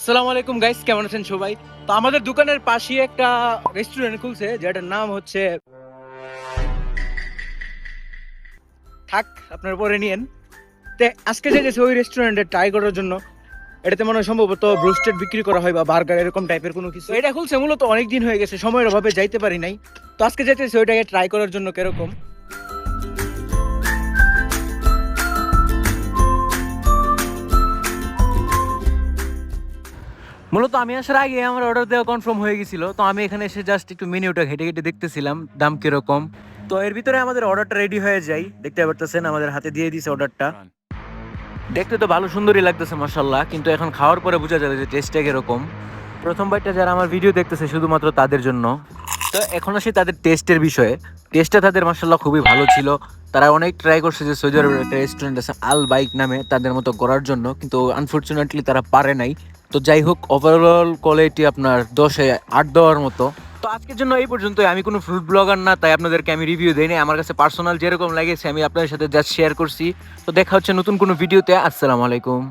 আসসালামু আলাইকুম গাইস, কেমন আছেন সবাই? তো আমাদের দোকানের পাশেই একটা রেস্টুরেন্ট খুলছে যেটার নাম হচ্ছে থাক, আপনার পরে নিয়েন। তো আজকে যাইতেছে ওই রেস্টুরেন্টে ট্রাই করার জন্য। এটাতে মনে হয় সম্ভবত ব্রোস্টেড বিক্রি করা হয় বা বার্গার এরকম টাইপের কোনো কিছু। এটা খুলছে মূলত অনেক দিন হয়ে গেছে, সময়ের অভাবে যাইতে পারি নাই। তো আজকে যাইতেছে ওইটাকে ট্রাই করার জন্য কিরকম। মূলত আমি আসার আগে আমার অর্ডার দেওয়া কনফার্ম হয়ে গেছিল, তো আমি এখানে এসে জাস্ট একটু মেনুটা ঘেটে ঘেটে দেখতেছিলাম দাম কিরকম। তো এর ভিতরে আমাদের অর্ডারটা রেডি হয়ে যায়, দেখতে পারতেছেন আমাদের হাতে দিয়ে দিয়েছে অর্ডারটা। দেখতে তো ভালো সুন্দরই লাগতেছে মাশাআল্লাহ, কিন্তু এখন খাওয়ার পরে বোঝা যাবে যে টেস্টটা কিরকম। প্রথম বাইটটা যারা আমার ভিডিও দেখতেছে শুধুমাত্র তাদের জন্য। তো এখন আসি তাদের টেস্টের বিষয়ে। টেস্টটা তাদের মাশাআল্লাহ খুবই ভালো ছিল। তারা অনেক ট্রাই করছে যে সৌদি আরবের একটা রেস্টুরেন্ট আছে আল বাইক নামে, তাদের মতো করার জন্য, কিন্তু আনফরচুনেটলি তারা পারে নাই। তো যাই হোক, ওভারঅল কোয়ালিটি আপনার 10-এ 8 দেওয়ার মতো। তো আজকের জন্য এই পর্যন্তই। আমি কোনো ফুড ব্লগার না, তাই আপনাদেরকে আমি রিভিউ দেই নাই। আমার কাছে পার্সোনাল যেরকম লেগেছে আমি আপনাদের সাথে জাস্ট শেয়ার করছি। তো দেখা হচ্ছে নতুন কোনো ভিডিওতে। আসসালামু আলাইকুম।